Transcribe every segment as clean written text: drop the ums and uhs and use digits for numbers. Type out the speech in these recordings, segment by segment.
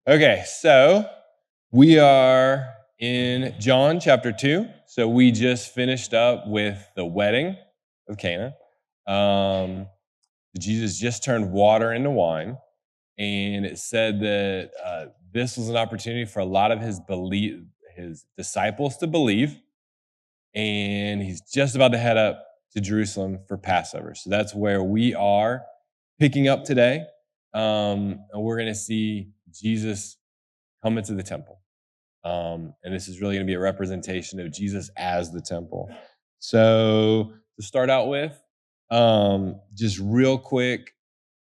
Okay, so we are in John chapter 2. So we just finished up with the wedding of Cana. Um, Jesus just turned water into wine, and it said that this was an opportunity for a lot of his disciples to believe, and he's just about to head up to Jerusalem for Passover. So that's where we are picking up today, and we're going to see Jesus come into the temple. And this is really going to be a representation of Jesus as the temple. So to start out with, just real quick,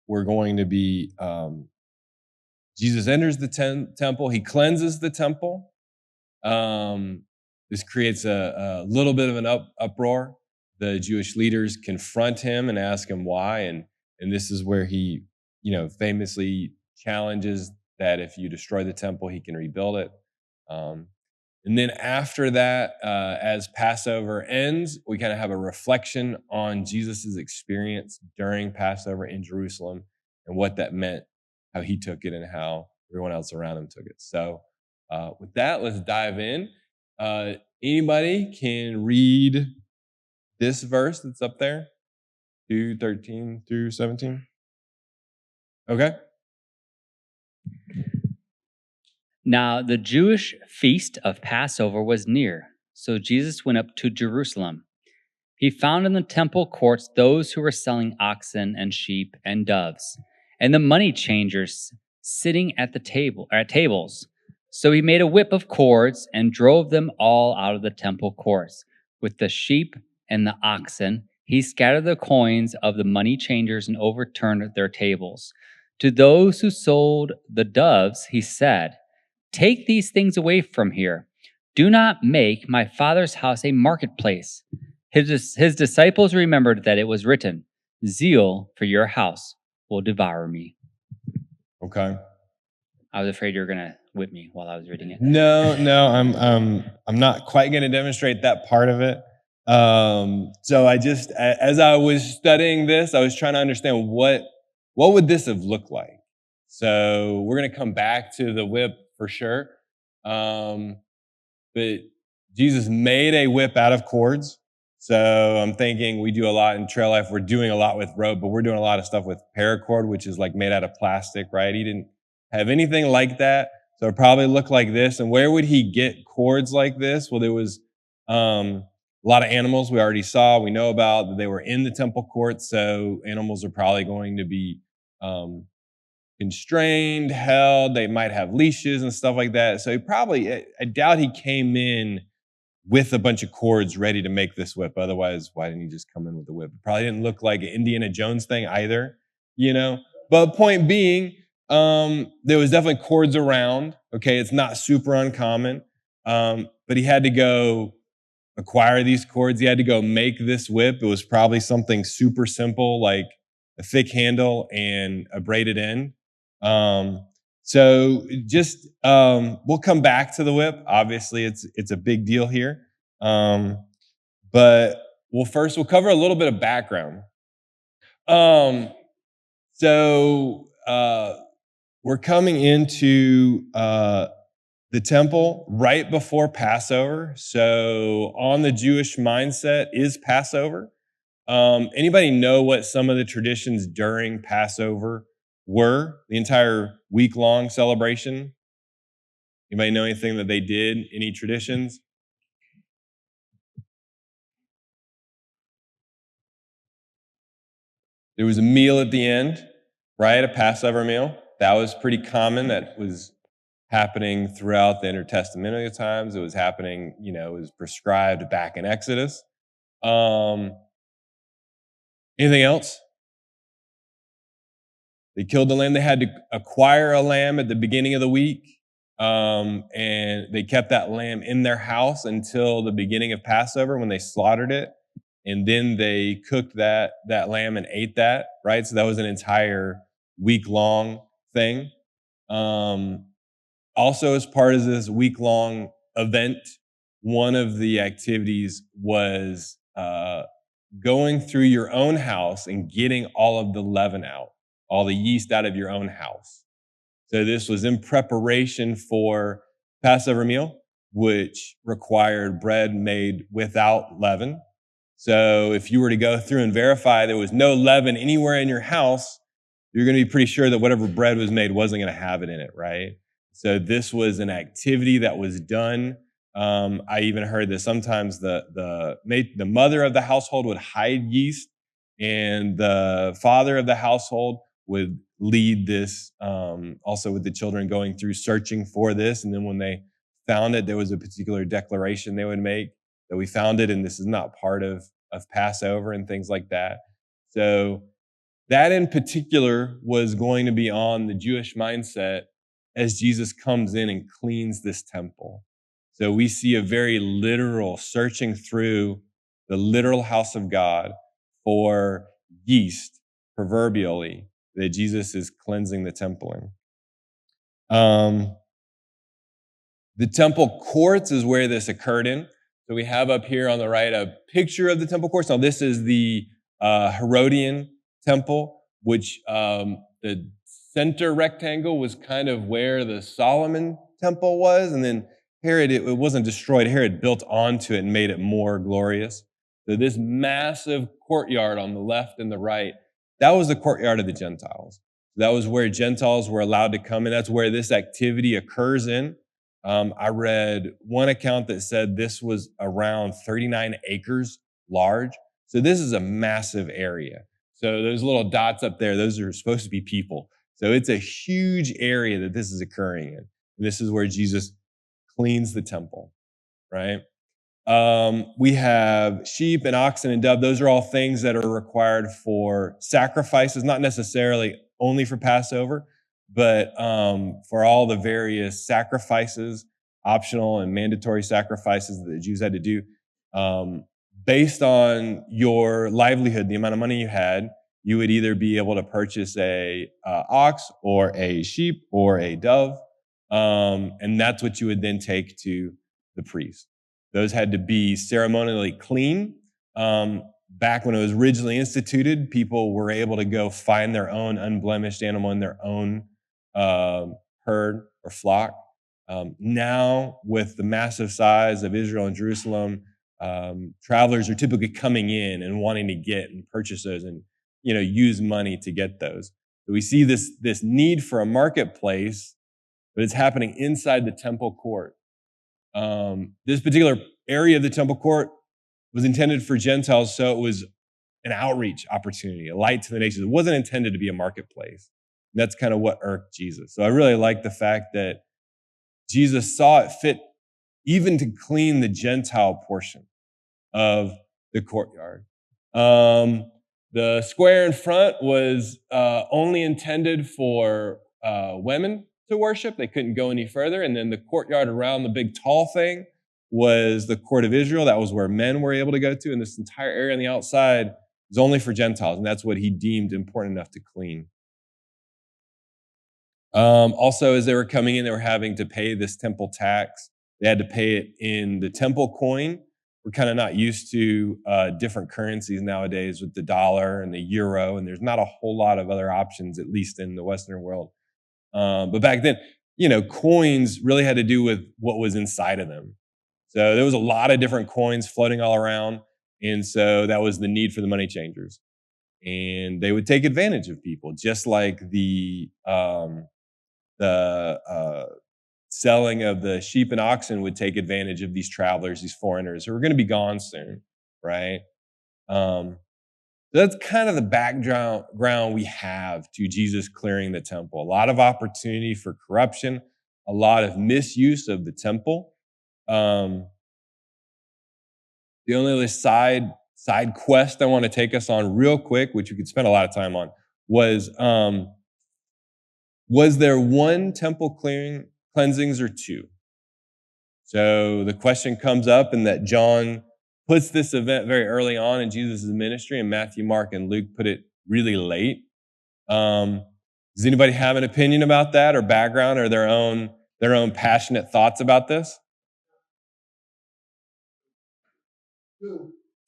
we're going to be Jesus enters the temple. He cleanses the temple. This creates a little bit of an uproar. The Jewish leaders confront him and ask him why, and this is where he, famously challenges that if you destroy the temple, he can rebuild it. Um, and then after that, as Passover ends, we kind of have a reflection on Jesus's experience during Passover in Jerusalem and what that meant, how he took it, and how everyone else around him took it. So, with that, let's dive in. Anybody can read this verse that's up there, 2:13 through 17. Okay. Now the Jewish feast of Passover was near, so Jesus went up to Jerusalem. He found in the temple courts those who were selling oxen and sheep and doves, and the money changers sitting at tables. So he made a whip of cords and drove them all out of the temple courts. With the sheep and the oxen, he scattered the coins of the money changers and overturned their tables. To those who sold the doves, he said, "Take these things away from here. Do not make my Father's house a marketplace." His disciples remembered that it was written, "Zeal for your house will devour me." Okay. I was afraid you were going to whip me while I was reading it. No, I'm not quite going to demonstrate that part of it. So as I was studying this, I was trying to understand what would this have looked like. So we're going to come back to the whip for sure. But Jesus made a whip out of cords. So I'm thinking we do a lot in trail life. We're doing a lot with rope, but we're doing a lot of stuff with paracord, which is like made out of plastic, right? He didn't have anything like that. So it probably looked like this. And where would he get cords like this? Well, there was a lot of animals we already saw. We know about that they were in the temple courts. So animals are probably going to be constrained, held. They might have leashes and stuff like that. So I doubt he came in with a bunch of cords ready to make this whip. Otherwise, why didn't he just come in with the whip? It probably didn't look like an Indiana Jones thing either, But point being, there was definitely cords around. Okay, it's not super uncommon, but he had to go acquire these cords. He had to go make this whip. It was probably something super simple, like a thick handle and a braided end. So just we'll come back to the whip. Obviously, it's a big deal here. But we'll cover a little bit of background. So we're coming into the temple right before Passover. So on the Jewish mindset is Passover. Anybody know what some of the traditions during Passover were? The entire week-long celebration? Anybody know anything that they did? Any traditions? There was a meal at the end, right? A Passover meal. That was pretty common. That was happening throughout the intertestamental times. It was happening, it was prescribed back in Exodus. Anything else? They killed the lamb. They had to acquire a lamb at the beginning of the week. And they kept that lamb in their house until the beginning of Passover when they slaughtered it. And then they cooked that lamb and ate that, right? So that was an entire week-long thing. Also, as part of this week-long event, one of the activities was going through your own house and getting all of the leaven out, all the yeast out of your own house. So this was in preparation for Passover meal, which required bread made without leaven. So if you were to go through and verify there was no leaven anywhere in your house, you're going to be pretty sure that whatever bread was made wasn't going to have it in it, right? So this was an activity that was done. I even heard that sometimes the mother of the household would hide yeast, and the father of the household would lead this, also with the children going through searching for this. And then when they found it, there was a particular declaration they would make that we found it, and this is not part of Passover and things like that. So that in particular was going to be on the Jewish mindset as Jesus comes in and cleans this temple. So we see a very literal searching through the literal house of God for yeast, proverbially, that Jesus is cleansing the temple in. The temple courts is where this occurred in. So we have up here on the right a picture of the temple courts. Now this is the Herodian temple, which the center rectangle was kind of where the Solomon temple was. And then Herod, it wasn't destroyed. Herod built onto it and made it more glorious. So this massive courtyard on the left and the right, that was the courtyard of the Gentiles. That was where Gentiles were allowed to come in. That's where this activity occurs in. I read one account that said this was around 39 acres large. So this is a massive area. So those little dots up there, those are supposed to be people. So it's a huge area that this is occurring in. And this is where Jesus cleans the temple, right? We have sheep and oxen and dove. Those are all things that are required for sacrifices, not necessarily only for Passover, but for all the various sacrifices, optional and mandatory sacrifices that the Jews had to do. Based on your livelihood, the amount of money you had, you would either be able to purchase a ox or a sheep or a dove, and that's what you would then take to the priest. Those had to be ceremonially clean. Back when it was originally instituted, people were able to go find their own unblemished animal in their own herd or flock. Now, with the massive size of Israel and Jerusalem, travelers are typically coming in and wanting to get and purchase those and use money to get those. So we see this need for a marketplace, but it's happening inside the temple court. This particular area of the temple court was intended for Gentiles, so it was an outreach opportunity, a light to the nations. It wasn't intended to be a marketplace. And that's kind of what irked Jesus. So I really like the fact that Jesus saw it fit even to clean the Gentile portion of the courtyard. The square in front was only intended for women to worship. They couldn't go any further. And then the courtyard around the big tall thing was the court of Israel. That was where men were able to go to. And this entire area on the outside was only for Gentiles. And that's what he deemed important enough to clean. Also, as they were coming in, they were having to pay this temple tax. They had to pay it in the temple coin. We're kind of not used to different currencies nowadays with the dollar and the euro, and there's not a whole lot of other options, at least in the Western world. But back then, coins really had to do with what was inside of them. So there was a lot of different coins floating all around, and so that was the need for the money changers. And they would take advantage of people, just like the selling of the sheep and oxen would take advantage of these travelers, these foreigners who are going to be gone soon, right? So that's kind of the background we have to Jesus clearing the temple. A lot of opportunity for corruption, a lot of misuse of the temple. The only other side quest I want to take us on real quick, which we could spend a lot of time on, was there one temple cleansings or two? So the question comes up, and that John puts this event very early on in Jesus' ministry, and Matthew, Mark, and Luke put it really late. Does anybody have an opinion about that, or background, or their own passionate thoughts about this?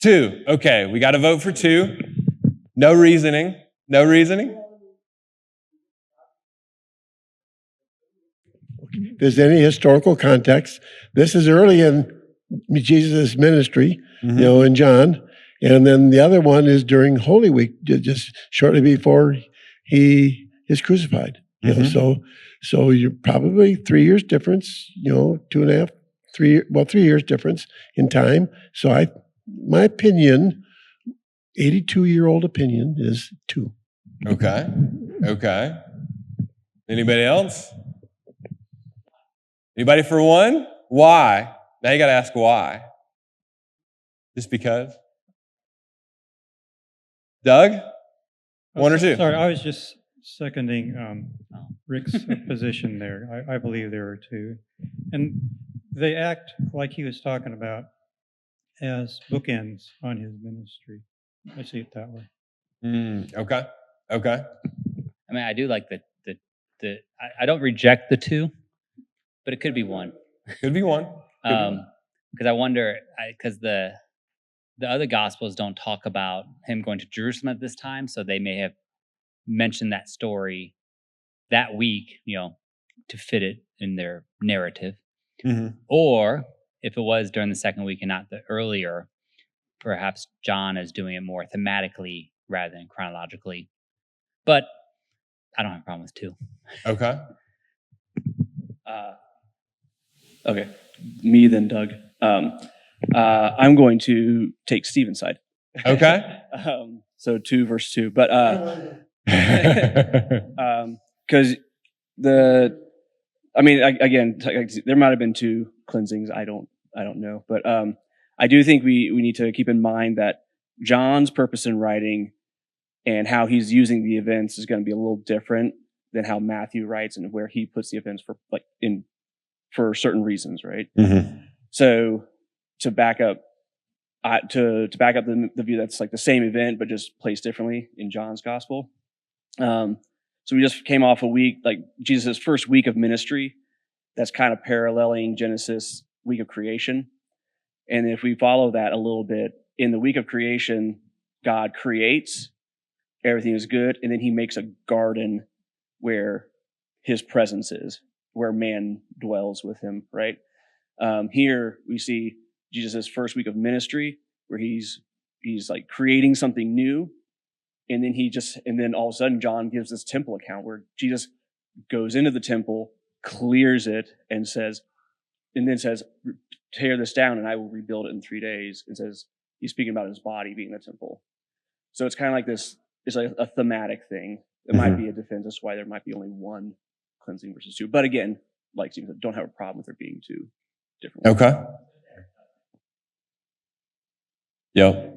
Two. Okay, we got to vote for two. No reasoning. if there's any historical context, this is early in Jesus' ministry, in John. And then the other one is during Holy Week, just shortly before he is crucified. So you're probably 3 years difference, 2.5, 3 years difference in time. So my opinion, 82-year-old opinion is 2. Okay. Anybody else? Anybody for 1? Why? Now you got to ask why. Just because? Doug? 1 or 2? Sorry, I was just seconding Rick's position there. I believe there are 2. And they act like he was talking about as bookends on his ministry. I see it that way. Okay. I mean, I do like the I don't reject the 2, but it could be 1. Could be 1. Because I wonder, because the other Gospels don't talk about him going to Jerusalem at this time, so they may have mentioned that story that week, to fit it in their narrative. Or if it was during the second week and not the earlier, perhaps John is doing it more thematically rather than chronologically. But I don't have a problem with 2. Okay. Okay, me then Doug. I'm going to take Stephen's side. Okay. So 2 verse 2, but because again, there might have been 2 cleansings. I don't know, but I do think we need to keep in mind that John's purpose in writing and how he's using the events is going to be a little different than how Matthew writes and where he puts the events for certain reasons, right? So to back up the view that's like the same event but just placed differently in John's gospel. So we just came off a week, like Jesus' first week of ministry, that's kind of paralleling Genesis week of creation. And if we follow that a little bit, in the week of creation, God creates, everything is good, and then he makes a garden where his presence is, where man dwells with him, right? Here we see Jesus' first week of ministry, where he's like creating something new, and then all of a sudden John gives this temple account where Jesus goes into the temple, clears it, and says, tear this down and I will rebuild it in 3 days. And says he's speaking about his body being the temple. So it's kind of like this. It's like a thematic thing. It might be a defense. That's why there might be only 1 cleansing versus 2. But again, like Stephen said, don't have a problem with there being 2 different ones. Okay. Yep.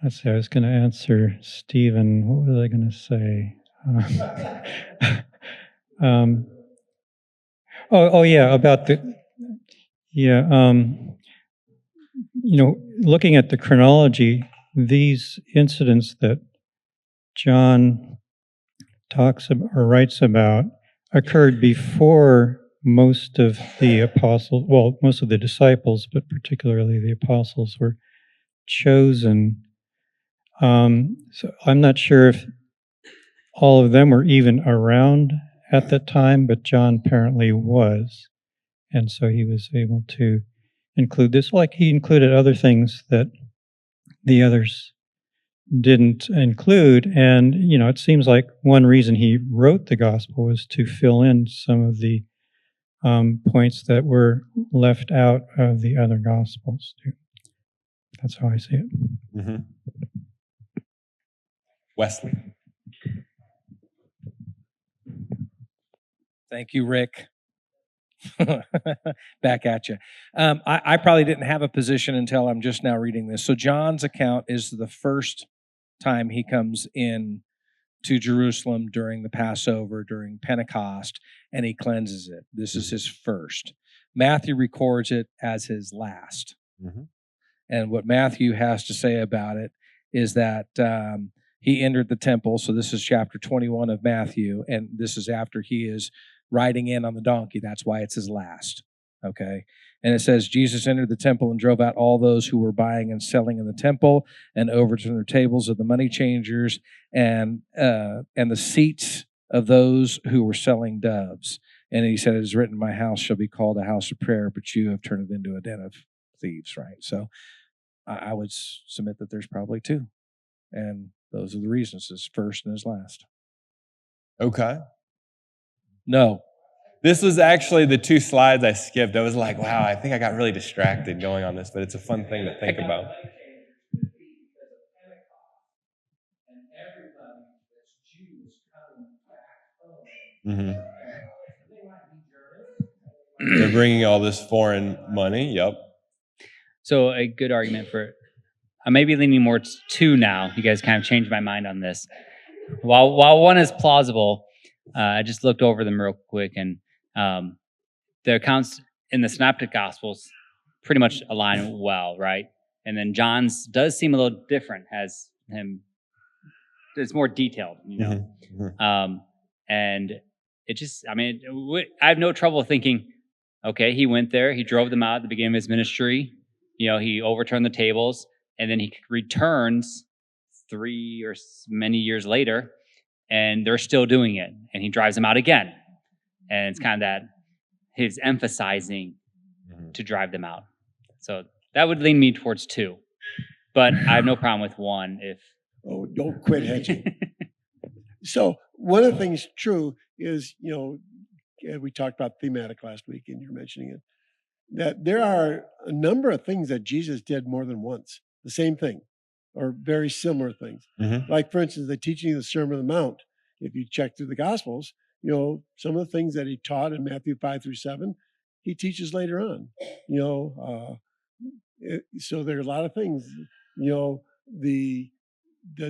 Let's see, I was going to answer Stephen. What was I going to say? Looking at the chronology, these incidents that John talks about or writes about occurred before most of the apostles, most of the disciples, but particularly the apostles, were chosen. So I'm not sure if all of them were even around at that time, but John apparently was. And so he was able to include this, like he included other things that the others didn't include. And, it seems like one reason he wrote the gospel was to fill in some of the points that were left out of the other gospels, too. That's how I see it. Wesley. Thank you, Rick. Back at you. I probably didn't have a position until I'm just now reading this. So John's account is the first time he comes in to Jerusalem during the Passover, during Pentecost, and he cleanses it. This is his first. Matthew records it as his last. And what Matthew has to say about it is that he entered the temple. So this is chapter 21 of Matthew, and this is after he is riding in on the donkey. That's why it's his last. Okay. And it says, Jesus entered the temple and drove out all those who were buying and selling in the temple, and overturned the tables of the money changers and the seats of those who were selling doves. And he said, it is written, my house shall be called a house of prayer, but you have turned it into a den of thieves, right? So I would submit that there's probably two. And those are the reasons, his first and his last. Okay. No. This was actually the 2 slides I skipped. I was like, wow, I think I got really distracted going on this, but it's a fun thing to think about. Mm-hmm. They're bringing all this foreign money. Yep. So a good argument for, I may be leaning more to 2 now. You guys kind of changed my mind on this. While one is plausible, I just looked over them real quick, and the accounts in the Synoptic Gospels pretty much align well, right? And then John's does seem a little different, has him, it's more detailed, you know? Mm-hmm. And it just, I mean, I have no trouble thinking, okay, he went there, he drove them out at the beginning of his ministry, you know, he overturned the tables, and then he returns 3 or many years later, and they're still doing it, and he drives them out again. And it's kind of that, his emphasizing to drive them out. So that would lean me towards 2. But I have no problem with 1 if... Oh, don't quit hedging. So one of the things true is, you know, we talked about thematic last week, and you're mentioning it, that there are a number of things that Jesus did more than once, the same thing, or very similar things. Mm-hmm. Like, for instance, the teaching of the Sermon on the Mount. If you check through the Gospels, you know, some of the things that he taught in Matthew 5-7, he teaches later on. You know, so there are a lot of things. You know, the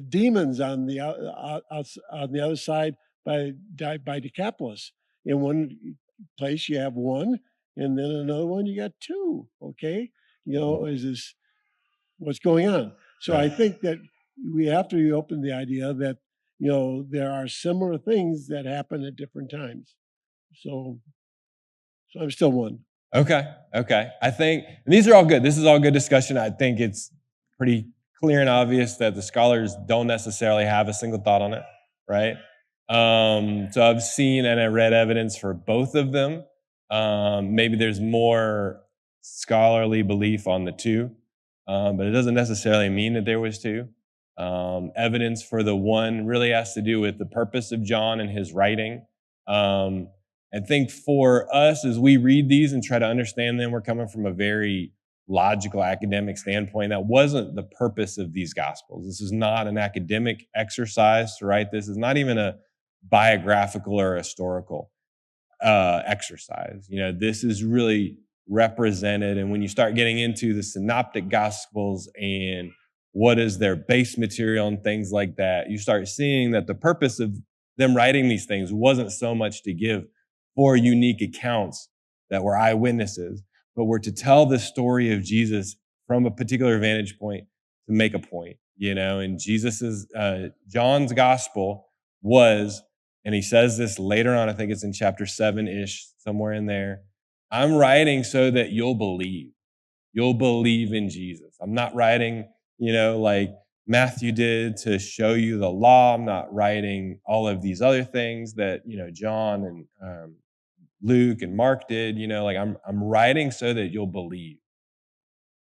demons on the other side by Decapolis. In one place you have 1, and then another one you got 2. Okay, you know, is this what's going on? So I think that we have to reopen the idea that, you know, there are similar things that happen at different times. So I'm still 1. Okay. I think these are all good. This is all good discussion. I think it's pretty clear and obvious that the scholars don't necessarily have a single thought on it, right? So I've seen and I read evidence for both of them. Maybe there's more scholarly belief on the 2, but it doesn't necessarily mean that there was 2. Evidence for the 1 really has to do with the purpose of John and his writing. I think for us, as we read these and try to understand them, we're coming from a very logical academic standpoint. That wasn't the purpose of these Gospels. This is not an academic exercise to write this. It's not even a biographical or historical exercise. You know, this is really represented. And when you start getting into the Synoptic Gospels and what is their base material and things like that, you start seeing that the purpose of them writing these things wasn't so much to give 4 unique accounts that were eyewitnesses, but were to tell the story of Jesus from a particular vantage point to make a point, you know. And Jesus's John's gospel was, and he says this later on, I think it's in chapter 7-ish, somewhere in there, I'm writing so that you'll believe. You'll believe in Jesus. I'm not writing, you know, like Matthew did to show you the law. I'm not writing all of these other things that, you know, John and Luke and Mark did, you know, like I'm writing so that you'll believe.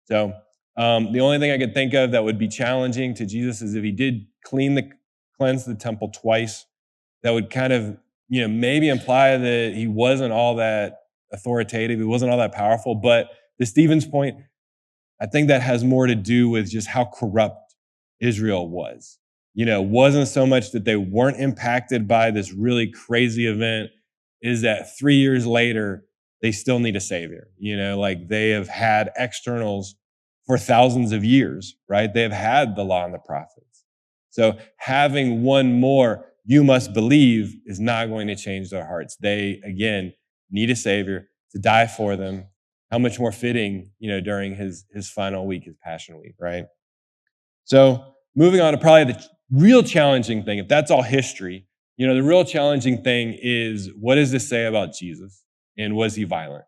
So the only thing I could think of that would be challenging to Jesus is if he did cleanse the temple twice, that would kind of, you know, maybe imply that he wasn't all that authoritative, he wasn't all that powerful. But to Stephen's point, I think that has more to do with just how corrupt Israel was. You know, it wasn't so much that they weren't impacted by this really crazy event, is that 3 years later, they still need a savior. You know, like they have had externals for thousands of years, right? They have had the law and the prophets. So having one more, you must believe, is not going to change their hearts. They, again, need a savior to die for them. How much more fitting, you know, during his final week, his Passion Week, right? So moving on to probably the real challenging thing, if that's all history, you know, the real challenging thing is, what does this say about Jesus? And was he violent?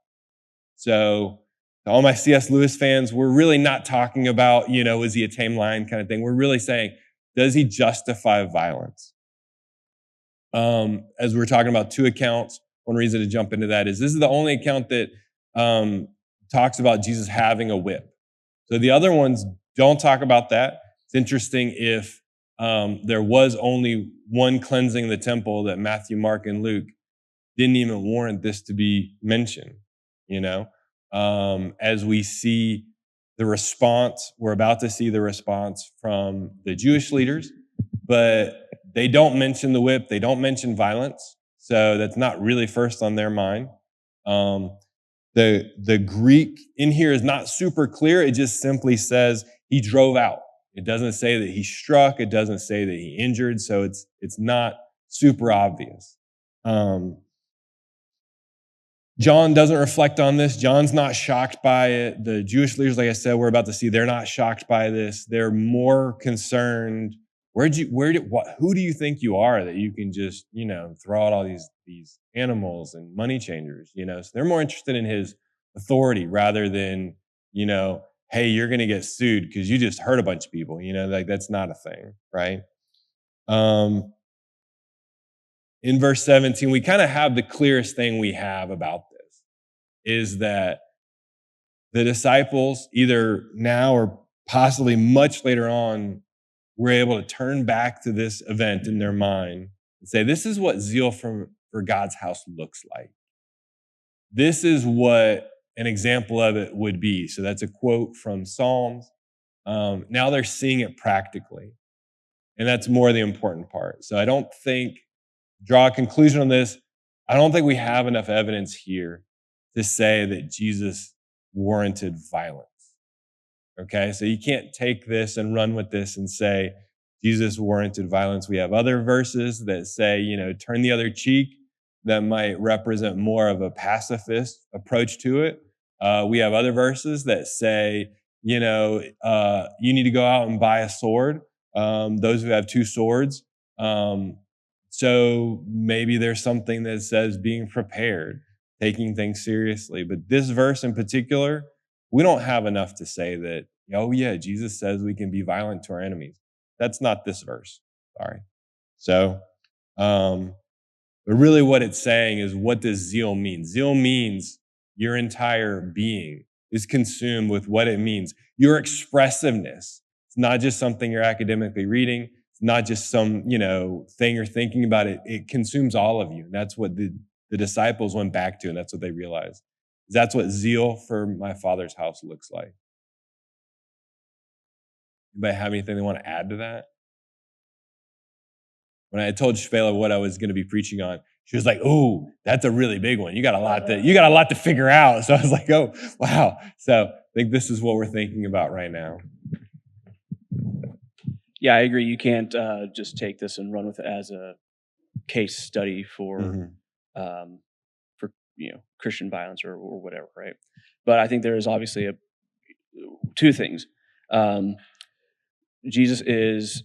So To all my C.S. Lewis fans, we're really not talking about, is he a tame lion kind of thing. We're really saying, does he justify violence? As we're talking about two accounts, one reason to jump into that is this is the only account that talks about Jesus having a whip. So the other ones don't talk about that. It's interesting if there was only one cleansing the temple that Matthew, Mark, and Luke didn't even warrant this to be mentioned, as we see the response, we're about to see the response from the Jewish leaders, but they don't mention the whip. They don't mention violence. So that's not really first on their mind. The Greek in here is not super clear. It just simply says he drove out. It doesn't say that he struck. It doesn't say that he injured. So it's not super obvious. John doesn't reflect on this. John's not shocked by it. The Jewish leaders, like I said, we're about to see, they're not shocked by this. They're more concerned. Who do you think you are that you can just, throw out all these animals and money changers, So they're more interested in his authority rather than, hey, you're going to get sued because you just hurt a bunch of people, that's not a thing, right? In verse 17, we kind of have the clearest thing we have about this is that the disciples, either now or possibly much later on, were able to turn back to this event in their mind and say, this is what zeal for God's house looks like. This is what an example of it would be. So that's a quote from Psalms. Now they're seeing it practically. And that's more the important part. So I don't think, draw a conclusion on this, I don't think we have enough evidence here to say that Jesus warranted violence. Okay, so you can't take this and run with this and say Jesus warranted violence. We have other verses that say, turn the other cheek, that might represent more of a pacifist approach to it. We have other verses that say, you need to go out and buy a sword. Those who have two swords. So maybe there's something that says being prepared, taking things seriously. But this verse in particular, we don't have enough to say that, Jesus says we can be violent to our enemies. That's not this verse. Sorry. So, but really what it's saying is, what does zeal mean? Zeal means your entire being is consumed with what it means. Your expressiveness. It's not just something you're academically reading. It's not just some, thing you're thinking about. It consumes all of you. And that's what the disciples went back to, and that's what they realized. That's what zeal for my Father's house looks like. Anybody have anything they want to add to that? When I told Shvela what I was going to be preaching on, she was like, "Oh, that's a really big one. You got a lot to figure out." So I was like, "Oh, wow." So I think this is what we're thinking about right now. Yeah, I agree. You can't just take this and run with it as a case study for Christian violence or whatever, right? But I think there is obviously two things. Jesus is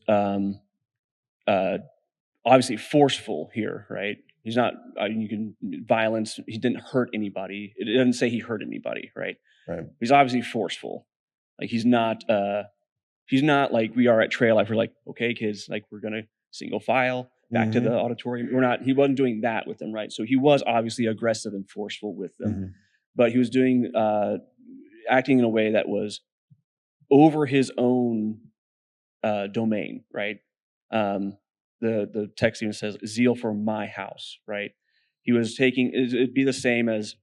obviously forceful here, right? He's not. Violence. He didn't hurt anybody. It doesn't say he hurt anybody, right? Right. He's obviously forceful. Like he's not like we are at Trail Life. We're like, okay, kids, like we're gonna single file back to the auditorium. He wasn't doing that with them, right? So he was obviously aggressive and forceful with them, but he was doing acting in a way that was over his own domain, right? The text even says zeal for my house, right? He was taking, it'd be the same as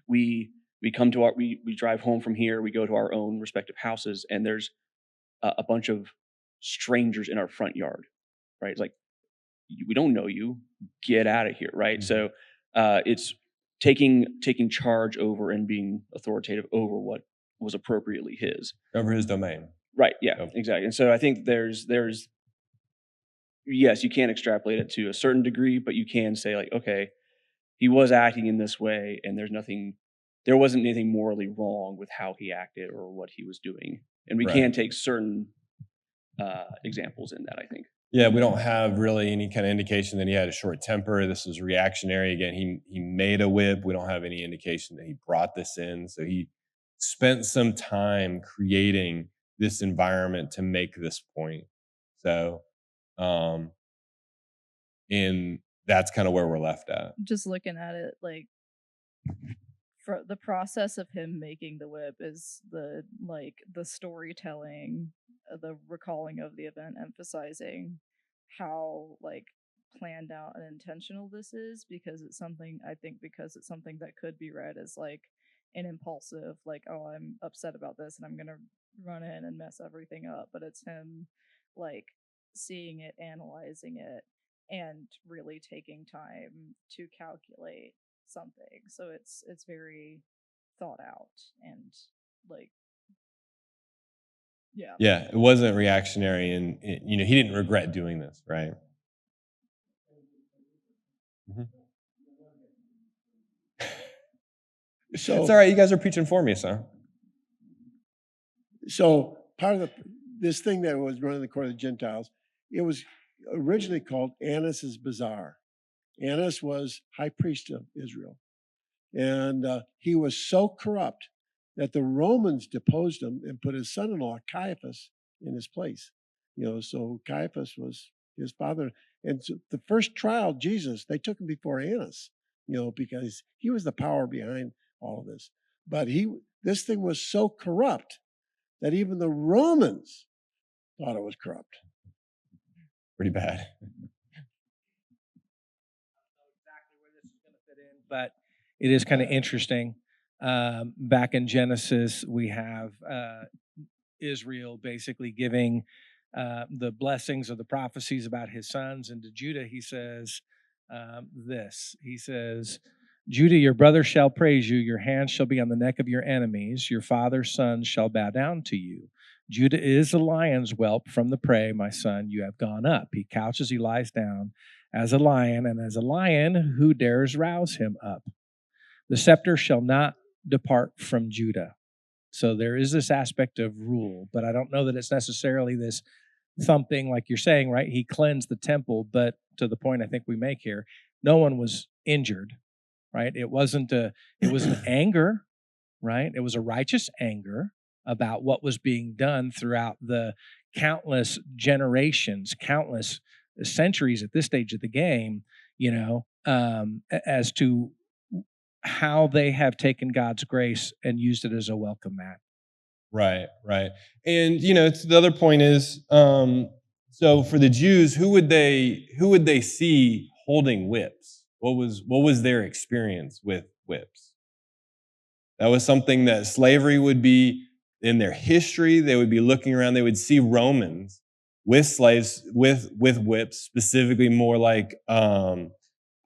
we come to we drive home from here, we go to our own respective houses, and there's a bunch of strangers in our front yard, right? It's like, we don't know you, get out of here, right? So it's taking charge over and being authoritative over what was appropriately his. Over his domain. Right, yeah, exactly. And so I think there's yes, you can extrapolate it to a certain degree, but you can say like, okay, he was acting in this way, and there wasn't anything morally wrong with how he acted or what he was doing. And we can take certain examples in that, I think. Yeah, we don't have really any kind of indication that he had a short temper. This was reactionary. Again, he made a whip. We don't have any indication that he brought this in. So he spent some time creating this environment to make this point. So, and that's kind of where we're left at. Just looking at it, like, for the process of him making the whip is the storytelling, the recalling of the event, emphasizing how like planned out and intentional this is, because it's something that could be read as like an impulsive, like, oh, I'm upset about this and I'm gonna run in and mess everything up. But it's him like seeing it, analyzing it, and really taking time to calculate something. So it's very thought out and like, yeah. Yeah, it wasn't reactionary, and he didn't regret doing this, right? Mhm. So It's all right. You guys are preaching for me, so. So part of this thing that was running the court of the Gentiles, it was originally called Annas' Bazaar. Annas was high priest of Israel. And he was so corrupt that the Romans deposed him and put his son-in-law, Caiaphas, in his place. So Caiaphas was his father. And so the first trial, Jesus, they took him before Annas, because he was the power behind all of this. But this thing was so corrupt that even the Romans thought it was corrupt. Pretty bad. But it is kind of interesting. Back in Genesis, we have Israel basically giving the blessings of the prophecies about his sons. And to Judah, he says this. He says, Judah, your brother shall praise you. Your hand shall be on the neck of your enemies. Your father's sons shall bow down to you. Judah is a lion's whelp from the prey, my son. You have gone up. He couches, he lies down as a lion, and as a lion, who dares rouse him up? The scepter shall not depart from Judah. So there is this aspect of rule, but I don't know that it's necessarily this thumping like you're saying, right? He cleansed the temple, but to the point I think we make here, no one was injured, right? It was an anger, right? It was a righteous anger about what was being done throughout the countless generations, countless centuries at this stage of the game, as to how they have taken God's grace and used it as a welcome mat. Right. And the other point is, so for the Jews, who would they see holding whips? What was their experience with whips? That was something that slavery would be in their history. They would be looking around. They would see Romans with slaves with whips, specifically more like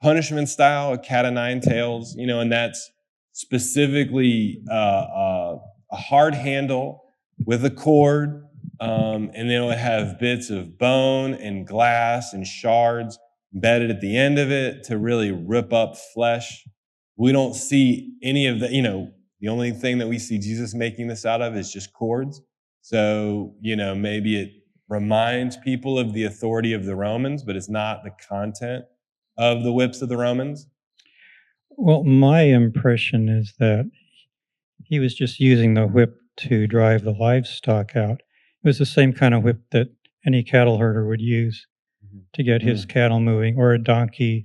punishment style, a cat o' nine tails. And that's specifically a hard handle with a cord, and then it would have bits of bone and glass and shards embedded at the end of it to really rip up flesh. We don't see any of that. The only thing that we see Jesus making this out of is just cords. So, maybe it reminds people of the authority of the Romans, but it's not the content of the whips of the Romans. Well, my impression is that he was just using the whip to drive the livestock out. It was the same kind of whip that any cattle herder would use to get his cattle moving, or a donkey,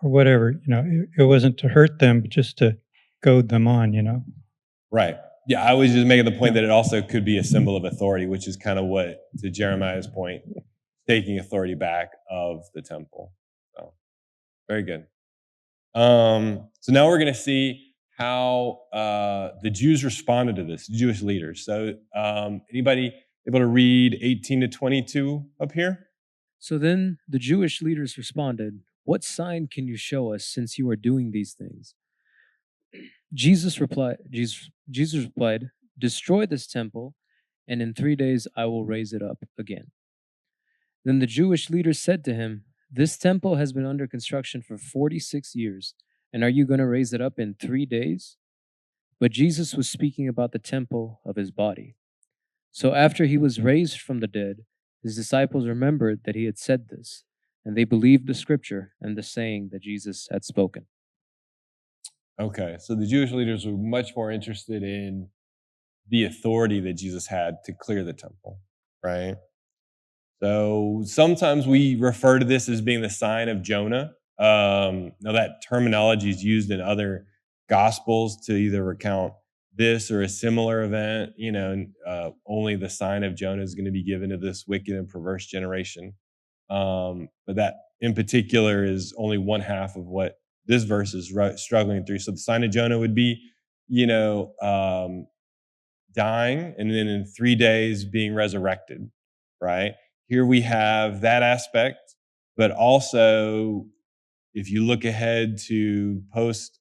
or whatever. It wasn't to hurt them, but just to goad them on. Right. Yeah, I was just making the point that it also could be a symbol of authority, which is kind of what, to Jeremiah's point, taking authority back of the temple. So, very good. So now we're going to see how the Jews responded to this, Jewish leaders. So anybody able to read 18 to 22 up here? So then the Jewish leaders responded, "What sign can you show us since you are doing these things?" Jesus replied, "Destroy this temple, and in 3 days I will raise it up again." Then the Jewish leaders said to him, "This temple has been under construction for 46 years, and are you going to raise it up in 3 days?" But Jesus was speaking about the temple of his body. So after he was raised from the dead, his disciples remembered that he had said this, and they believed the scripture and the saying that Jesus had spoken. Okay, so the Jewish leaders were much more interested in the authority that Jesus had to clear the temple, right? So sometimes we refer to this as being the sign of Jonah. Now that terminology is used in other gospels to either recount this or a similar event. Only the sign of Jonah is going to be given to this wicked and perverse generation. But that in particular is only one half of what this verse is struggling through. So the sign of Jonah would be, dying and then in 3 days being resurrected, right? Here we have that aspect, but also if you look ahead to post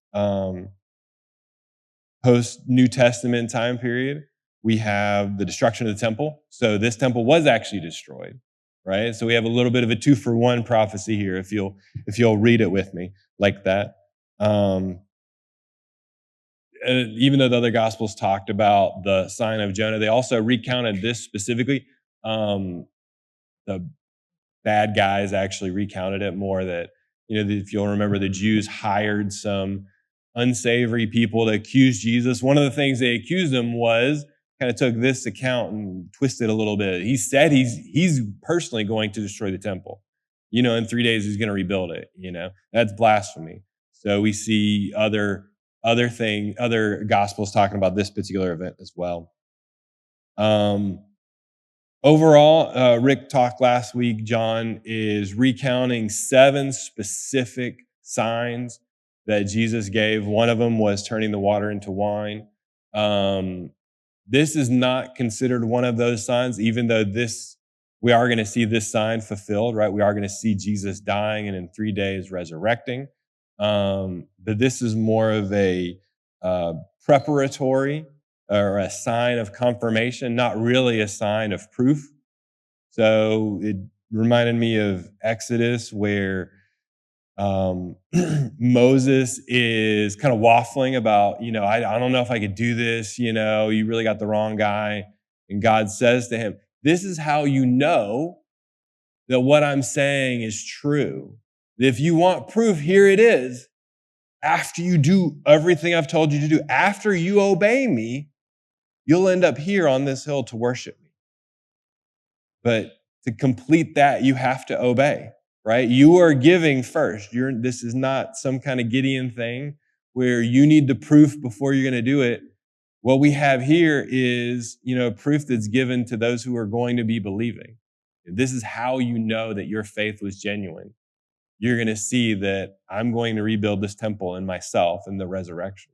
New Testament time period, we have the destruction of the temple. So this temple was actually destroyed, right? So we have a little bit of a 2-for-1 prophecy here, if you'll read it with me like that. Even though the other gospels talked about the sign of Jonah, they also recounted this specifically. The bad guys actually recounted it more that, if you'll remember, the Jews hired some unsavory people to accuse Jesus. One of the things they accused him was kind of took this account and twisted a little bit. He said he's personally going to destroy the temple. In 3 days he's going to rebuild it. That's blasphemy. So we see other gospels talking about this particular event as well. Overall, Rick talked last week, John is recounting 7 specific signs that Jesus gave. One of them was turning the water into wine. This is not considered one of those signs, even though we are going to see this sign fulfilled, right? We are going to see Jesus dying and in 3 days resurrecting. But this is more of a preparatory or a sign of confirmation, not really a sign of proof. So it reminded me of Exodus, where Moses is kind of waffling about, I don't know if I could do this, you really got the wrong guy. And God says to him, this is how you know that what I'm saying is true. If you want proof, here it is. After you do everything I've told you to do, after you obey me, you'll end up here on this hill to worship me. But to complete that, you have to obey, right? You are giving first. This is not some kind of Gideon thing where you need the proof before you're going to do it. What we have here is, proof that's given to those who are going to be believing. This is how you know that your faith was genuine. You're going to see that I'm going to rebuild this temple in myself in the resurrection.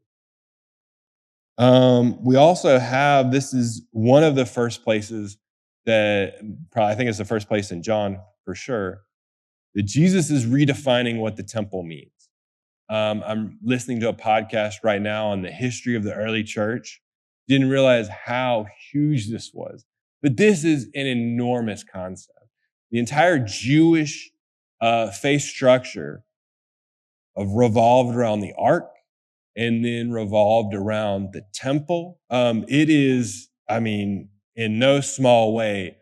We also have, this is one of the first places that I think it's the first place in John for sure, that Jesus is redefining what the temple means. I'm listening to a podcast right now on the history of the early church. Didn't realize how huge this was, but this is an enormous concept. The entire Jewish faith structure revolved around the ark and then revolved around the temple. It is, in no small way,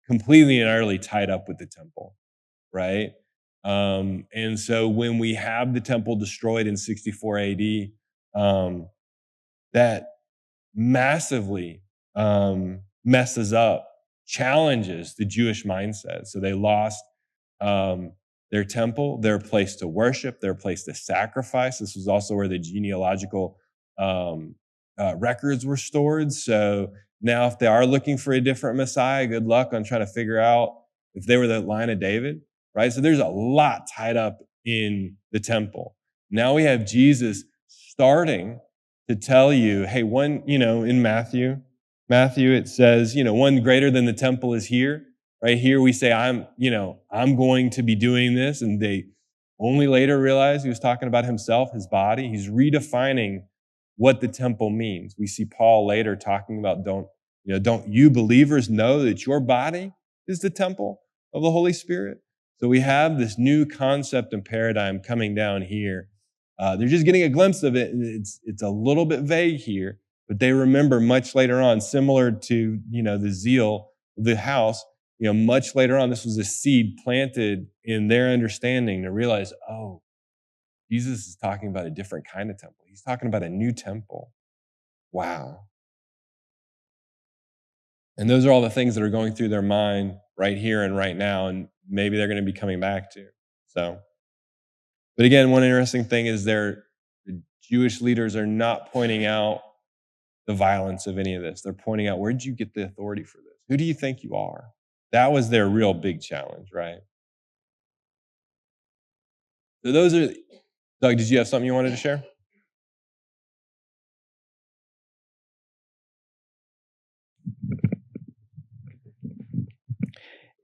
completely and utterly tied up with the temple, right? And so when we have the temple destroyed in 64 AD, that massively messes up, challenges the Jewish mindset. So they lost their temple, their place to worship, their place to sacrifice. This was also where the genealogical records were stored. So now if they are looking for a different Messiah, good luck on trying to figure out if they were the line of David, right? So there's a lot tied up in the temple. Now we have Jesus starting to tell you, hey, in Matthew it says, one greater than the temple is here. Right here we say, I'm going to be doing this. And they only later realized he was talking about himself, his body. He's redefining what the temple means. We see Paul later talking about, don't you believers know that your body is the temple of the Holy Spirit? So we have this new concept and paradigm coming down here. They're just getting a glimpse of it. It's a little bit vague here, but they remember much later on, similar to, the zeal of the house, much later on, this was a seed planted in their understanding to realize, oh, Jesus is talking about a different kind of temple. He's talking about a new temple. Wow. And those are all the things that are going through their mind right here and right now, and maybe they're going to be coming back to. So, but again, one interesting thing is the Jewish leaders are not pointing out the violence of any of this. They're pointing out, where did you get the authority for this? Who do you think you are? That was their real big challenge, right? So those are, Doug, did you have something you wanted to share?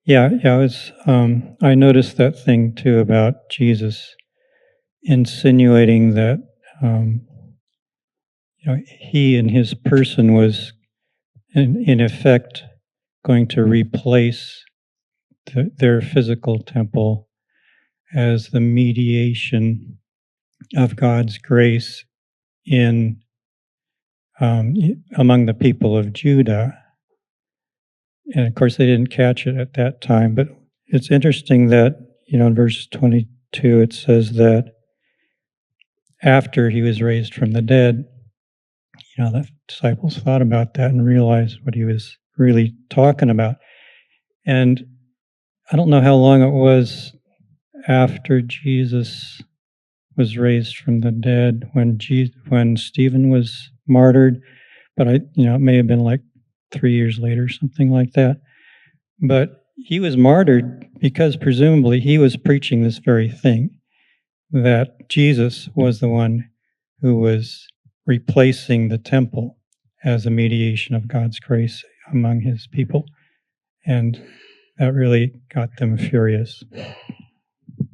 Yeah, I noticed that thing too about Jesus insinuating that he in his person was in effect going to replace their physical temple as the mediation of God's grace in among the people of Judah. And of course, they didn't catch it at that time. But it's interesting that, in verse 22, it says that after he was raised from the dead, the disciples thought about that and realized what he was really talking about. And I don't know how long it was after Jesus was raised from the dead when Stephen was martyred, but it may have been like 3 years later, something like that. But he was martyred because presumably he was preaching this very thing, that Jesus was the one who was replacing the temple as a mediation of God's grace among his people. And that really got them furious.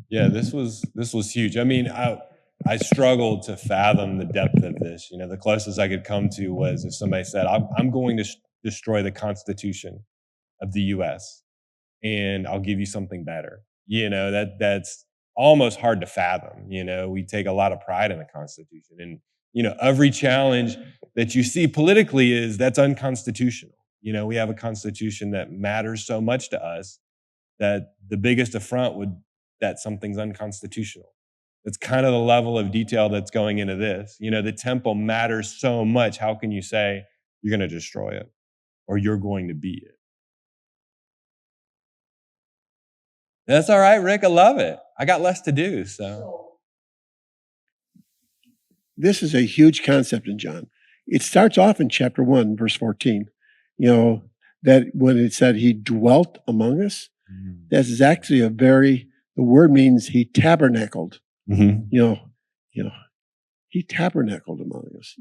Yeah, this was huge. I mean, I struggled to fathom the depth of this. The closest I could come to was if somebody said, I'm going to destroy the Constitution of the U.S. and I'll give you something better. That's almost hard to fathom. We take a lot of pride in the Constitution. And, every challenge that you see politically that's unconstitutional. We have a Constitution that matters so much to us that the biggest affront would that something's unconstitutional. That's kind of the level of detail that's going into this. The temple matters so much. How can you say you're going to destroy it or you're going to be it? That's all right, Rick. I love it. I got less to do, so. This is a huge concept in John. It starts off in chapter 1, verse 14. That when it said he dwelt among us, this is actually the word means he tabernacled. Mm-hmm. He tabernacled among us.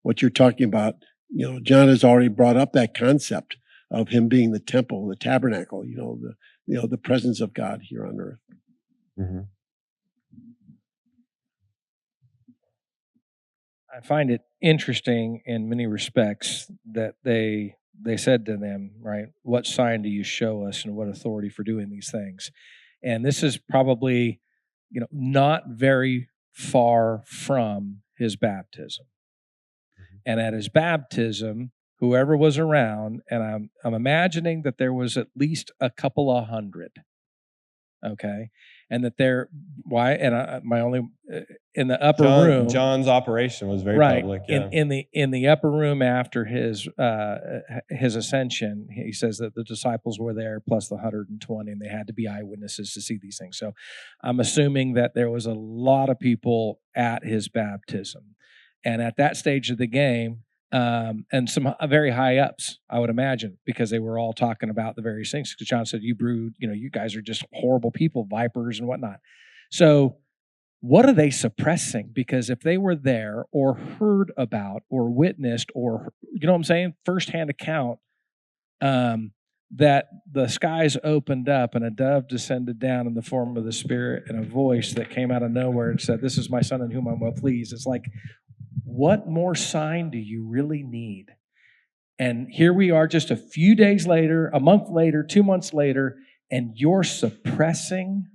What you're talking about, John has already brought up that concept of him being the temple, the tabernacle, the presence of God here on earth. Mm-hmm. I find it interesting in many respects that they said to them, right, what sign do you show us and what authority for doing these things? And this is probably, not very far from his baptism. And at his baptism, whoever was around, and I'm imagining that there was at least a couple of hundred, okay, and that in the upper room, John's operation was very right, public. Yeah. In the upper room after his ascension, he says that the disciples were there plus the 120, and they had to be eyewitnesses to see these things. So I'm assuming that there was a lot of people at his baptism, and at that stage of the game. And some very high ups, I would imagine, because they were all talking about the various things. Because John said, you guys are just horrible people, vipers and whatnot. So what are they suppressing? Because if they were there or heard about or witnessed or, firsthand account that the skies opened up and a dove descended down in the form of the Spirit and a voice that came out of nowhere and said, "This is my son in whom I'm well pleased." It's like, what more sign do you really need? And here we are just a few days later, a month later, 2 months later, and you're suppressing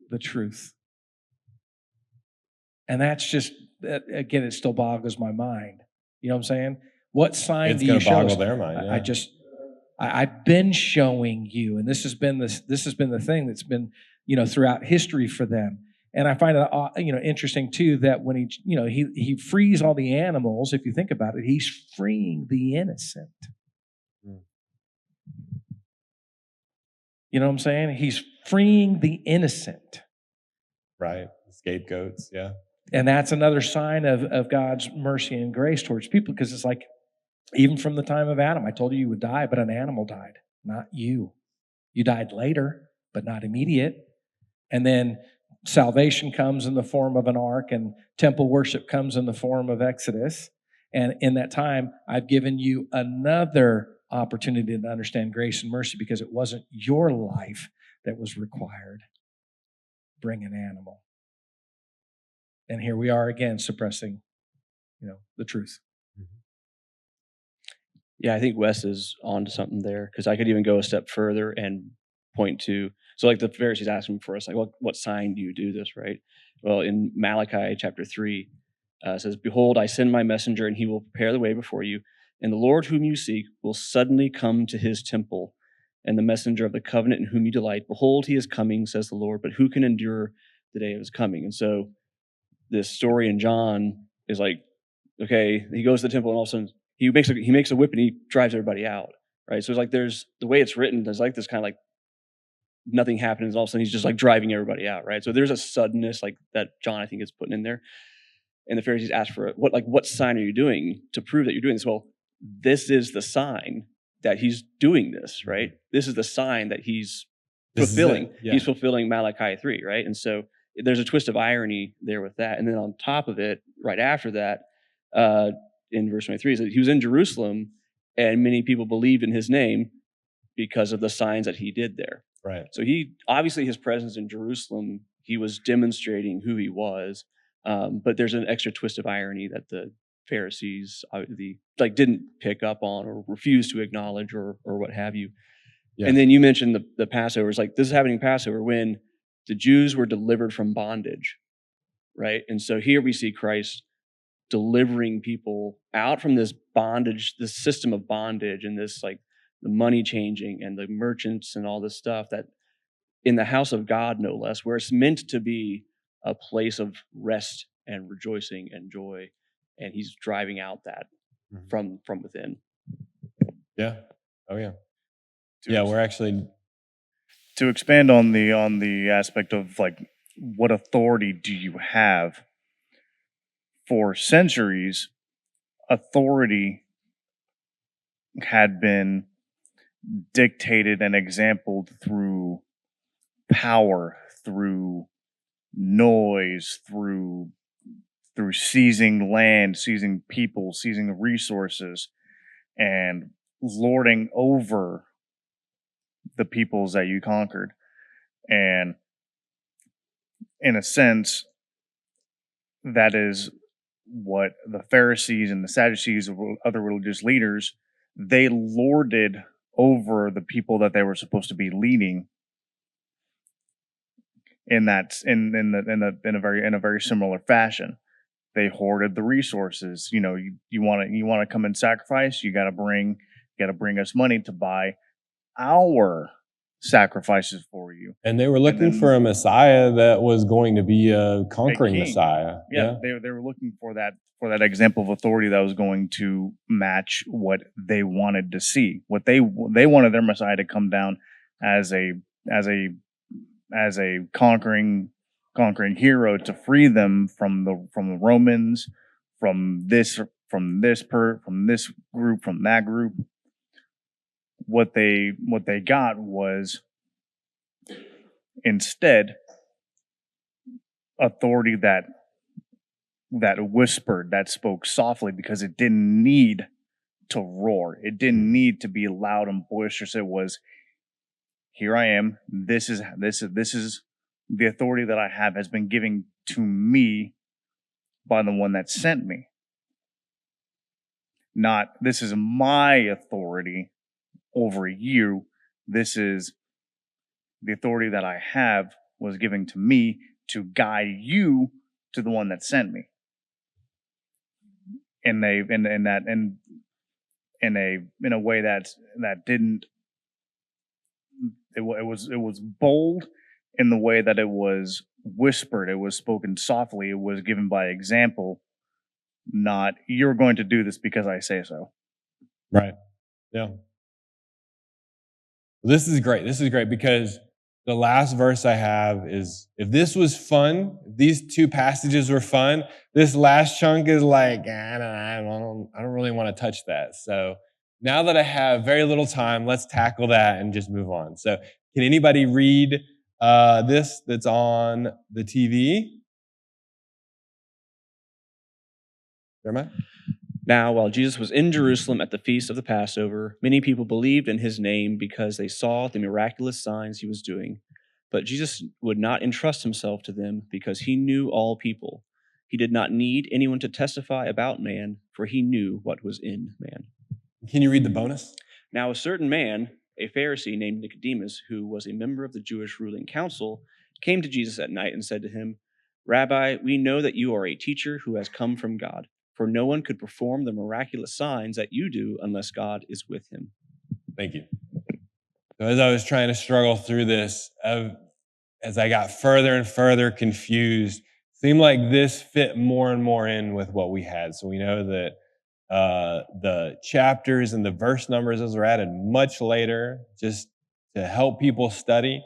the truth. And that's just, again, it still boggles my mind. You know what I'm saying? What sign do you show? It's going to boggle their mind. Yeah. I've been showing you, and this has been the thing that's been, throughout history for them. And I find it, interesting too that when he frees all the animals. If you think about it, he's freeing the innocent. You know what I'm saying? He's freeing the innocent. Right. Scapegoats. Yeah. And that's another sign of God's mercy and grace towards people, because it's like, even from the time of Adam, I told you would die, but an animal died, not you. You died later, but not immediate. And then salvation comes in the form of an ark, and temple worship comes in the form of Exodus. And in that time, I've given you another opportunity to understand grace and mercy, because it wasn't your life that was required. Bring an animal. And here we are again suppressing, the truth. Yeah, I think Wes is on to something there, because I could even go a step further and point to, so like the Pharisees asking for us, like, what sign do you do this, right? Well, in Malachi chapter 3, it says, "Behold, I send my messenger, and he will prepare the way before you. And the Lord whom you seek will suddenly come to his temple, and the messenger of the covenant in whom you delight. Behold, he is coming, says the Lord, but who can endure the day of his coming?" And so this story in John is like, okay, he goes to the temple, and all of a sudden he makes a whip, and he drives everybody out, right? So it's like, there's the way it's written, there's like this kind of like nothing happens, and all of a sudden he's just like driving everybody out, right? So there's a suddenness like that John, I think, is putting in there. And the Pharisees ask for it. What sign are you doing to prove that you're doing this? Well, this is the sign that he's doing this, right? This is the sign that he's fulfilling. Yeah. He's fulfilling Malachi 3, right? And so there's a twist of irony there with that. And then on top of it, right after that, in verse 23, it says, he was in Jerusalem, and many people believed in his name because of the signs that he did there. Right. So he, obviously his presence in Jerusalem, he was demonstrating who he was. But there's an extra twist of irony that the Pharisees didn't pick up on, or refused to acknowledge, or what have you. Yeah. And then you mentioned the Passover. It's like, this is happening Passover when the Jews were delivered from bondage, right? And so here we see Christ delivering people out from this bondage, this system of bondage, and this like the money changing and the merchants and all this stuff, that in the house of God, no less, where it's meant to be a place of rest and rejoicing and joy, and he's driving out that from within. Yeah. Oh yeah. To Yeah, ex- we're actually to expand on the aspect of like, what authority do you have? For centuries, authority had been dictated and exampled through power, through noise, through seizing land, seizing people, seizing resources, and lording over the peoples that you conquered. And in a sense, that is what the Pharisees and the Sadducees or other religious leaders, they lorded over the people that they were supposed to be leading in a very similar fashion. They hoarded the resources. You want to come and sacrifice, you got to bring us money to buy our sacrifices for you. and they were looking for a Messiah that was going to be a conquering king. Messiah. Yeah, they were looking for that example of authority that was going to match what they wanted to see. What they wanted their Messiah to come down as a conquering hero, to free them from the Romans, from this group, from that group. What they got was instead authority that whispered, that spoke softly, because it didn't need to roar. It didn't need to be loud and boisterous. It was, here I am. This is the authority that I have has been given to me by the one that sent me. Not, this is my authority over you. This is the authority that I have was given to me to guide you to the one that sent me. In a way that didn't. It was bold in the way that it was whispered. It was spoken softly. It was given by example. Not, you're going to do this because I say so. Right. Yeah. This is great. This is great because the last verse I have is, if this was fun, if these two passages were fun, this last chunk is like, I don't really want to touch that. So now that I have very little time, let's tackle that and just move on. So can anybody read this that's on the TV? Jeremiah? Now, while Jesus was in Jerusalem at the feast of the Passover, many people believed in his name because they saw the miraculous signs he was doing. But Jesus would not entrust himself to them because he knew all people. He did not need anyone to testify about man, for he knew what was in man. Can you read the bonus? Now, a certain man, a Pharisee named Nicodemus, who was a member of the Jewish ruling council, came to Jesus at night and said to him, "Rabbi, we know that you are a teacher who has come from God. For no one could perform the miraculous signs that you do unless God is with him." Thank you. So as I was trying to struggle through this, as I got further and further confused, seemed like this fit more and more in with what we had. So we know that the chapters and the verse numbers, those were added much later just to help people study.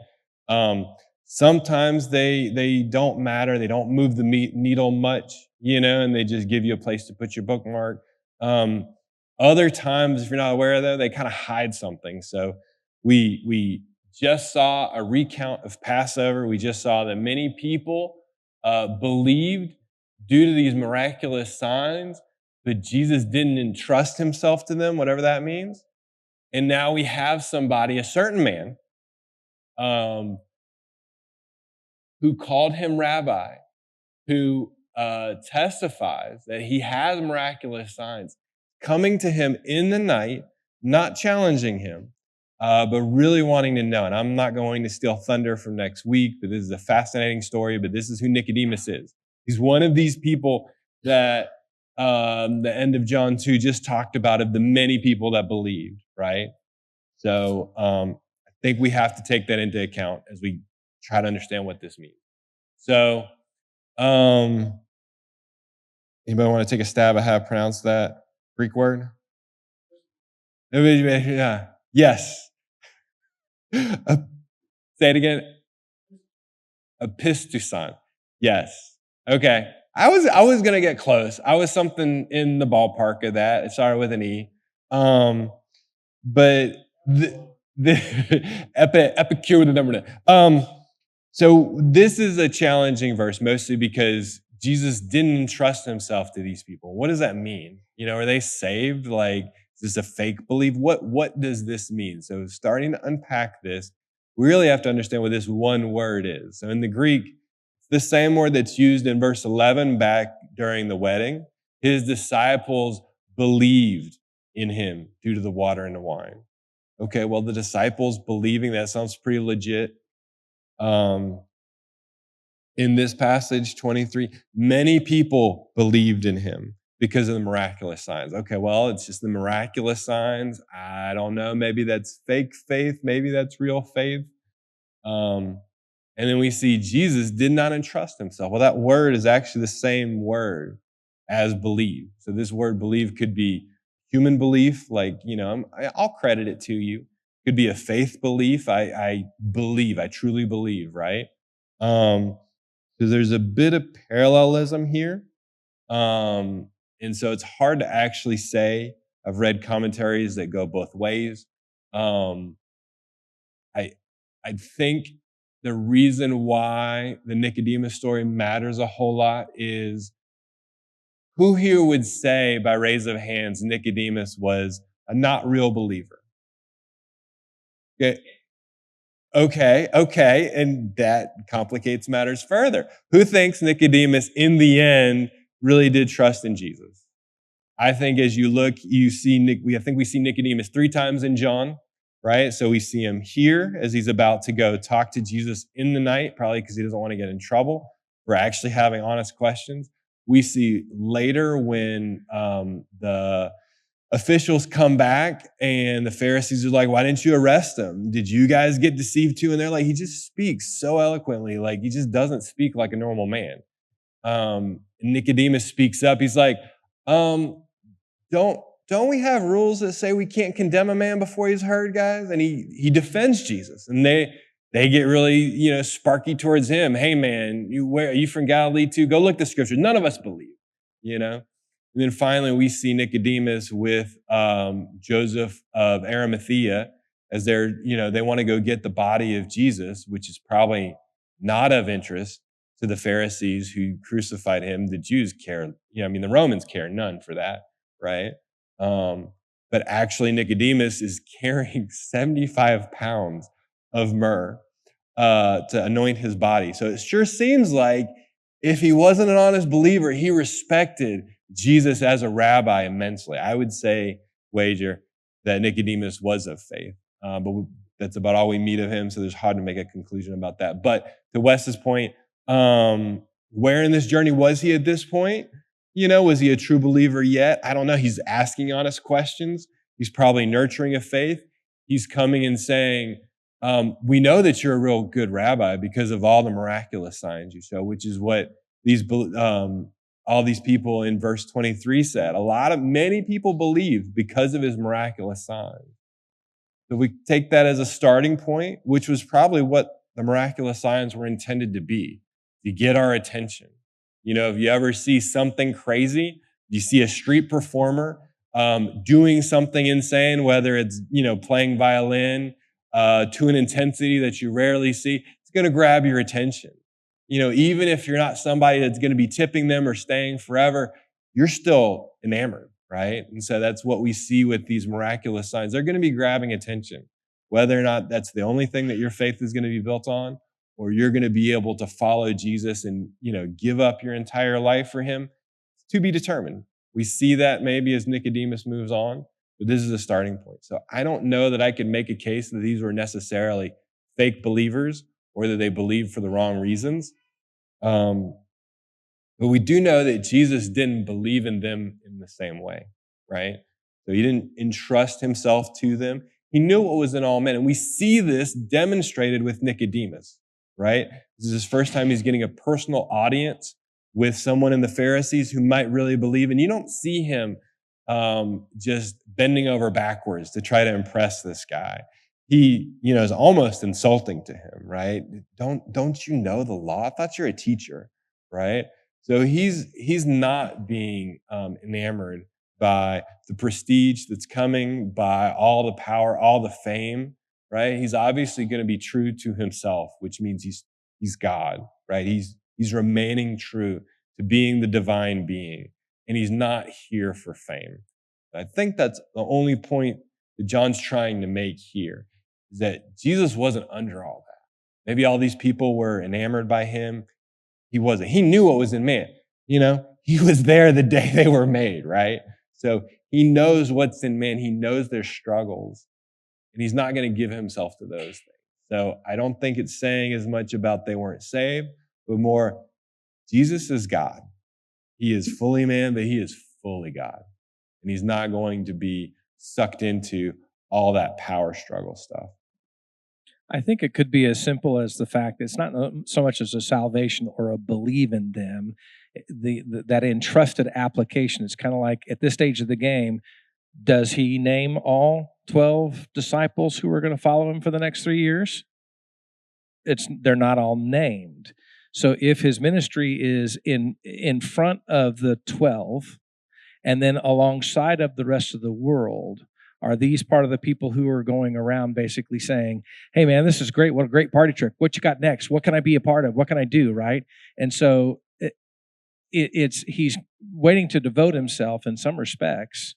Sometimes they don't matter. They don't move the needle much, and they just give you a place to put your bookmark. Other times, if you're not aware of them, they kind of hide something. So we just saw a recount of Passover. We just saw that many people believed due to these miraculous signs, but Jesus didn't entrust himself to them, whatever that means. And now we have somebody, a certain man, who called him rabbi, who testifies that he has miraculous signs, coming to him in the night, not challenging him, but really wanting to know. And I'm not going to steal thunder from next week, but this is a fascinating story, but this is who Nicodemus is. He's one of these people that the end of John 2 just talked about, of the many people that believed, right? So I think we have to take that into account as we try to understand what this means. So anybody want to take a stab at how to pronounce that Greek word? Yeah. Yes. Say it again. Epistuson. Yes. Okay. I was gonna get close. I was something in the ballpark of that. It started with an E. But the Epicure with the number 9. So this is a challenging verse, mostly because Jesus didn't entrust himself to these people. What does that mean? Are they saved? Like, is this a fake belief? What does this mean? So starting to unpack this, we really have to understand what this one word is. So in the Greek, it's the same word that's used in verse 11 back during the wedding. His disciples believed in him due to the water and the wine. Okay, well, the disciples believing, that sounds pretty legit. In this passage, 23, many people believed in him because of the miraculous signs. Okay, well, it's just the miraculous signs. I don't know. Maybe that's fake faith. Maybe that's real faith. And then we see Jesus did not entrust himself. Well, that word is actually the same word as believe. So this word believe could be human belief, like, I'll credit it to you. It could be a faith belief. I believe, I truly believe, right? So there's a bit of parallelism here. And so it's hard to actually say. I've read commentaries that go both ways. I think the reason why the Nicodemus story matters a whole lot is, who here would say, by raise of hands, Nicodemus was a not real believer? Okay, and that complicates matters further. Who thinks Nicodemus, in the end, really did trust in Jesus? I think as you look, you see, I think we see Nicodemus 3 times in John, right? So we see him here as he's about to go talk to Jesus in the night, probably because he doesn't want to get in trouble. We're actually having honest questions. We see later when the officials come back and the Pharisees are like, "Why didn't you arrest him? Did you guys get deceived too?" And they're like, "He just speaks so eloquently. Like, he just doesn't speak like a normal man." Nicodemus speaks up. He's like, don't don't we have rules that say we can't condemn a man before he's heard, guys? And he defends Jesus, and they get really, sparky towards him. Hey, man, are you from Galilee too? Go look the scripture. None of us believe, And then finally we see Nicodemus with Joseph of Arimathea as they want to go get the body of Jesus, which is probably not of interest to the Pharisees who crucified him. The Jews care, the Romans care none for that, right? But actually Nicodemus is carrying 75 pounds of myrrh to anoint his body. So it sure seems like if he wasn't an honest believer, he respected Jesus as a rabbi immensely. I would wager that Nicodemus was of faith. But that's about all we meet of him, so it's hard to make a conclusion about that. But to Wes's point, where in this journey was he at this point? Was he a true believer yet? I don't know. He's asking honest questions. He's probably nurturing a faith. He's coming and saying, we know that you're a real good rabbi because of all the miraculous signs you show, which is what all these people in verse 23 said. Many people believed because of his miraculous signs. So we take that as a starting point, which was probably what the miraculous signs were intended to be, to get our attention. If you ever see something crazy, you see a street performer doing something insane, whether it's, playing violin to an intensity that you rarely see, it's going to grab your attention. Even if you're not somebody that's going to be tipping them or staying forever, you're still enamored, right? And so that's what we see with these miraculous signs. They're going to be grabbing attention, whether or not that's the only thing that your faith is going to be built on, or you're going to be able to follow Jesus and, give up your entire life for him. It's to be determined. We see that maybe as Nicodemus moves on, but this is a starting point. So I don't know that I could make a case that these were necessarily fake believers or that they believed for the wrong reasons. But we do know that Jesus didn't believe in them in the same way, right? So he didn't entrust himself to them. He knew what was in all men. And we see this demonstrated with Nicodemus, right? This is his first time he's getting a personal audience with someone in the Pharisees who might really believe. And you don't see him just bending over backwards to try to impress this guy. He, is almost insulting to him, right? Don't you know the law? I thought you're a teacher, right? So he's not being enamored by the prestige that's coming, by all the power, all the fame, right? He's obviously going to be true to himself, which means he's God, right? He's remaining true to being the divine being, and he's not here for fame. I think that's the only point that John's trying to make here, is that Jesus wasn't under all that. Maybe all these people were enamored by him. He wasn't. He knew what was in man. He was there the day they were made, right? So he knows what's in man. He knows their struggles, and he's not going to give himself to those things. So I don't think it's saying as much about they weren't saved, but more, Jesus is God. He is fully man, but he is fully God. And he's not going to be sucked into all that power struggle stuff. I think it could be as simple as the fact that it's not so much as a salvation or a believe in them. That entrusted application is kind of like at this stage of the game, does he name all 12 disciples who are going to follow him for the next 3 years? They're not all named. So if his ministry is in front of the 12 and then alongside of the rest of the world, are these part of the people who are going around basically saying, hey, man, this is great. What a great party trick. What you got next? What can I be a part of? What can I do, right? And so he's waiting to devote himself in some respects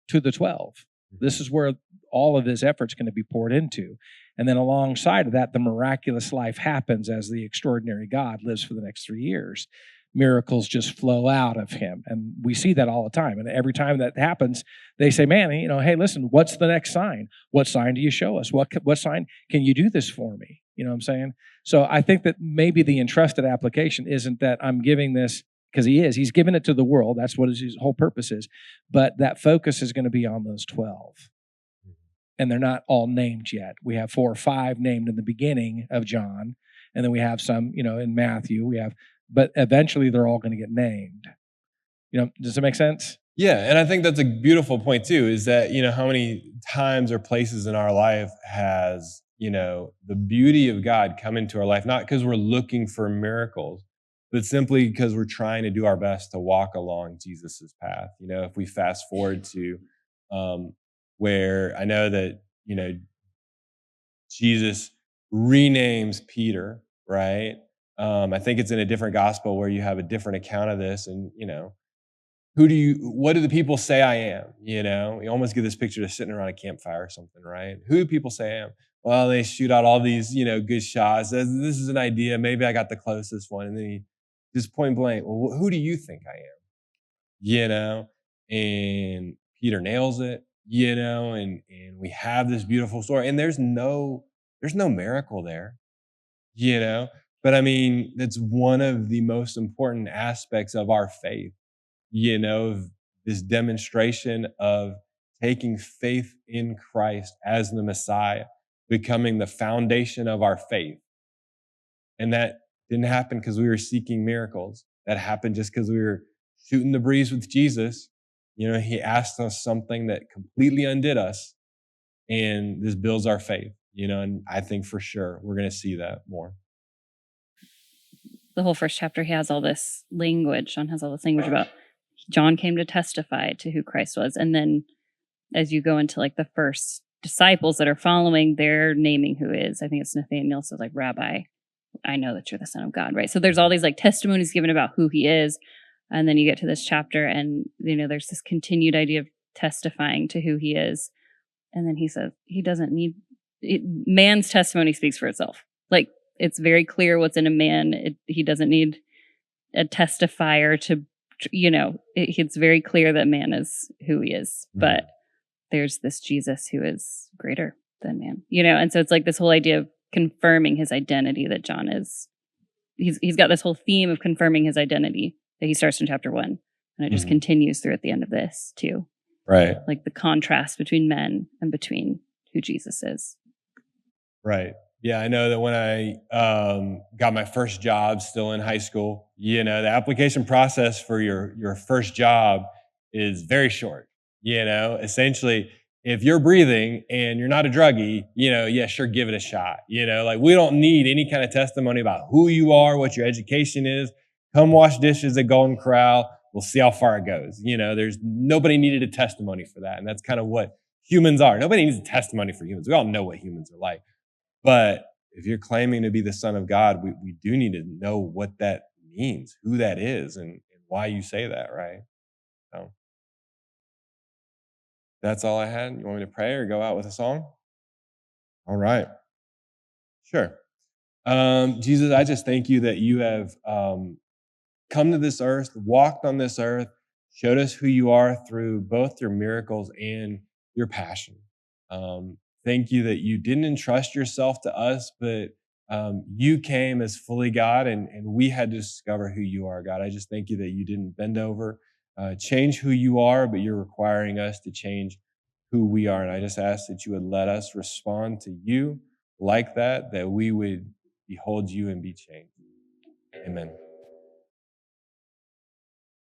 to the 12. This is where all of his effort's going to be poured into. And then alongside of that, the miraculous life happens as the extraordinary God lives for the next 3 years. Miracles just flow out of him. And we see that all the time. And every time that happens, they say, man, hey, listen, what's the next sign? What sign do you show us? What sign can you do this for me? You know what I'm saying? So I think that maybe the entrusted application isn't that I'm giving this, because he's given it to the world. That's what his whole purpose is. But that focus is going to be on those 12. And they're not all named yet. We have 4 or 5 named in the beginning of John. And then we have some, in Matthew, but eventually they're all going to get named. Does it make sense? Yeah, and I think that's a beautiful point too, is that, how many times or places in our life has, the beauty of God come into our life, not because we're looking for miracles, but simply because we're trying to do our best to walk along Jesus's path. If we fast forward to where I know that, Jesus renames Peter, right? I think it's in a different gospel where you have a different account of this, and what do the people say I am? You almost get this picture of sitting around a campfire or something, right? Who do people say I am? Well, they shoot out all these, good shots. This is an idea. Maybe I got the closest one. And then he just point blank, well, who do you think I am? And Peter nails it, and we have this beautiful story. And there's no miracle there, but I mean, that's one of the most important aspects of our faith, this demonstration of taking faith in Christ as the Messiah, becoming the foundation of our faith. And that didn't happen because we were seeking miracles. That happened just because we were shooting the breeze with Jesus. He asked us something that completely undid us, and this builds our faith, and I think for sure we're going to see that more. The whole first chapter, he has all this language. John has all this language about John came to testify to who Christ was. And then as you go into like the first disciples that are following, they're naming who is. I think it's Nathaniel says like, Rabbi, I know that you're the Son of God, right? So there's all these like testimonies given about who he is. And then you get to this chapter and, there's this continued idea of testifying to who he is. And then he says he doesn't need man's testimony speaks for itself. Like it's very clear what's in a man. He doesn't need a testifier to, it's very clear that man is who he is. But there's this Jesus who is greater than man, and so it's like this whole idea of confirming his identity that John is. He's got this whole theme of confirming his identity that he starts in chapter 1, and it just continues through at the end of this too. Right. Like the contrast between men and between who Jesus is. Right. Yeah, I know that when I got my first job still in high school, the application process for your first job is very short. Essentially, if you're breathing and you're not a druggie, yeah, sure, give it a shot. Like we don't need any kind of testimony about who you are, what your education is. Come wash dishes at Golden Corral. We'll see how far it goes. There's nobody needed a testimony for that. And that's kind of what humans are. Nobody needs a testimony for humans. We all know what humans are like. But if you're claiming to be the Son of God, we do need to know what that means, who that is, and why you say that, right? So that's all I had. You want me to pray or go out with a song? All right. Sure. Jesus, I just thank you that you have come to this earth, walked on this earth, showed us who you are through both your miracles and your passion. Thank you that you didn't entrust yourself to us, but you came as fully God, and we had to discover who you are, God. I just thank you that you didn't bend over, change who you are, but you're requiring us to change who we are. And I just ask that you would let us respond to you like that we would behold you and be changed. Amen.